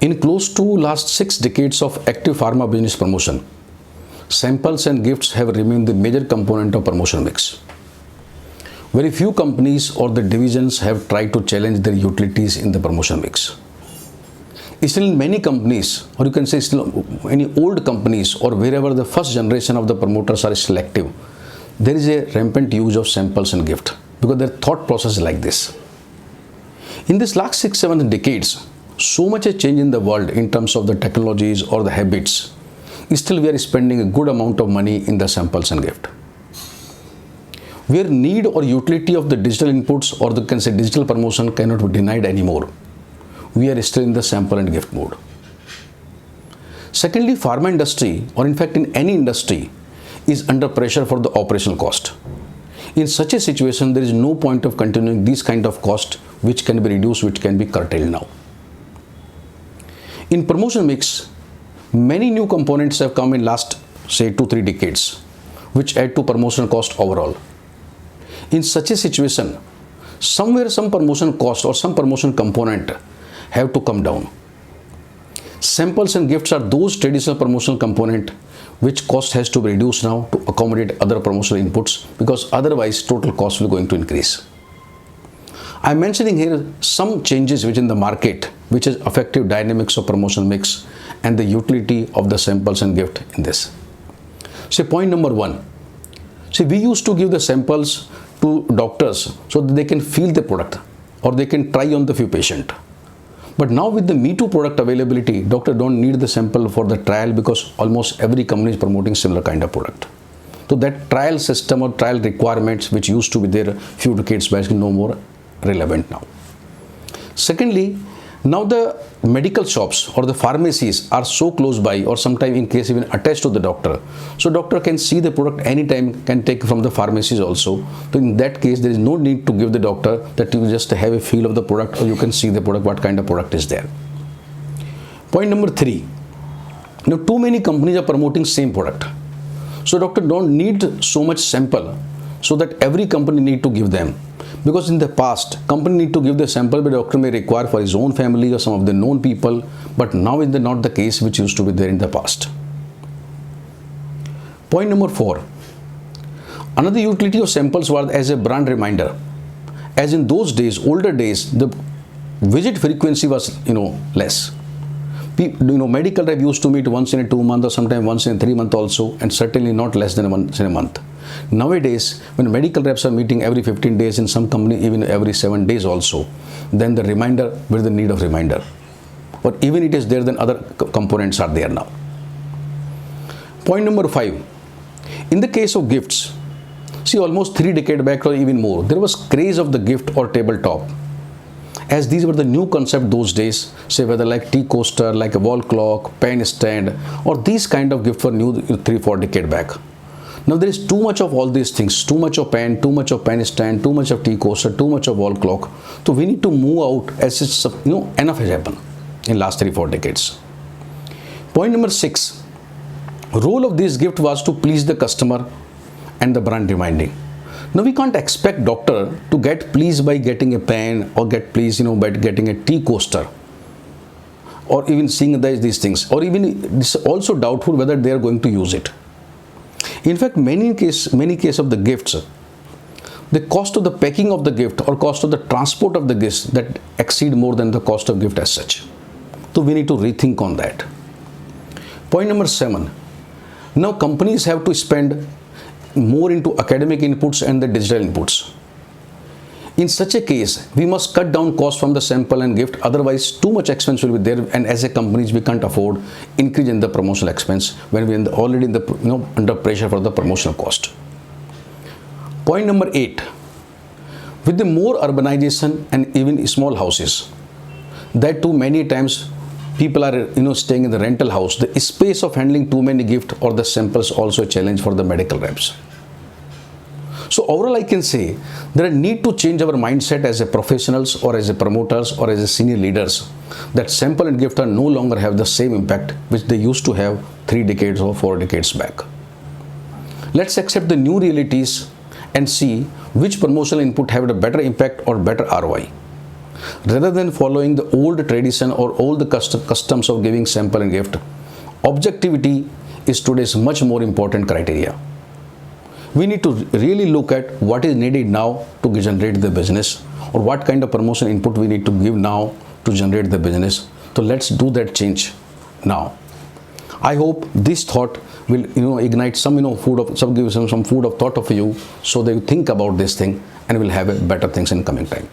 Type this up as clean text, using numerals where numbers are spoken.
In close to last 6 decades of active pharma business promotion, samples and gifts have remained the major component of promotion mix. Very few companies or the divisions have tried to challenge their utilities in the promotion mix. Still in many companies, or you can say still any old companies or wherever the first generation of the promoters are selective, there is a rampant use of samples and gift because their thought process is like this. In this last 6-7 decades, so much has changed in the world in terms of the technologies or the habits. Still we are spending a good amount of money in the samples and gift. Where need or utility of the digital inputs or the can say digital promotion cannot be denied anymore, we are still in the sample and gift mode. Secondly, pharma industry, or in fact in any industry, is under pressure for the operational cost. In such a situation, there is no point of continuing these kind of cost which can be reduced, which can be curtailed now. In promotion mix, many new components have come in last say 2-3 decades, which add to promotion cost overall. In such a situation, somewhere some promotion cost or some promotion component have to come down. Samples and gifts are those traditional promotional component which cost has to be reduced now to accommodate other promotional inputs, because otherwise total cost will going to increase. I am mentioning here some changes within the market which is effective dynamics of promotion mix and the utility of the samples and gift in this. So point number 1. See, we used to give the samples to doctors so that they can feel the product or they can try on the few patient. But now with the Me Too product availability, doctor don't need the sample for the trial because almost every company is promoting similar kind of product. So that trial system or trial requirements which used to be there few decades back is no more relevant now. Secondly, now the medical shops or the pharmacies are so close by or sometimes in case even attached to the doctor. So doctor can see the product anytime, can take from the pharmacies also. So in that case, there is no need to give the doctor that you just have a feel of the product or you can see the product, what kind of product is there. Point number 3. Now too many companies are promoting same product. So doctor don't need so much sample so that every company need to give them. Because in the past, company need to give the sample, but doctor may require for his own family or some of the known people, but now is not the case which used to be there in the past. Point number 4. Another utility of samples was as a brand reminder. As in those days, older days, the visit frequency was less. Medical rep used to meet once in a 2 months or sometimes once in a 3 months also, and certainly not less than once in a month. Nowadays, when medical reps are meeting every 15 days, in some company even every 7 days also, then the reminder with the need of reminder. But even it is there, then other components are there now. Point number 5. In the case of gifts, see almost 3 decades back or even more, there was craze of the gift or tabletop. As these were the new concept those days, say whether like tea coaster, like a wall clock, pen stand, or these kind of gift were new 3-4 decades back. Now there is too much of all these things, too much of pen, too much of pen stand, too much of tea coaster, too much of wall clock. So we need to move out as it's, enough has happened in last 3-4 decades. Point number 6. Role of this gift was to please the customer and the brand reminding. Now we can't expect doctor to get pleased by getting a pen or get pleased by getting a tea coaster or even seeing these things, or even it's also doubtful whether they are going to use it. In fact, many case of the gifts, the cost of the packing of the gift or cost of the transport of the gifts that exceed more than the cost of gift as such. So we need to rethink on that. Point number 7. Now companies have to spend more into academic inputs and the digital inputs. In such a case, we must cut down costs from the sample and gift, otherwise too much expense will be there, and as a companies we can't afford increase in the promotional expense when we are already under pressure for the promotional cost. Point number 8. With the more urbanization and even small houses, that too many times people are staying in the rental house, the space of handling too many gifts or the samples also a challenge for the medical reps. So overall I can say there are need to change our mindset as a professionals or as a promoters or as a senior leaders, that sample and gift are no longer have the same impact which they used to have 3 decades or 4 decades back. Let's accept the new realities and see which promotional input have a better impact or better ROI. Rather than following the old tradition or all the customs of giving sample and gift, objectivity is today's much more important criteria. We need to really look at what is needed now to generate the business, or what kind of promotion input we need to give now to generate the business. So let's do that change now. I hope this thought will ignite some give some food of thought of you, so that you think about this thing and will have better things in coming time.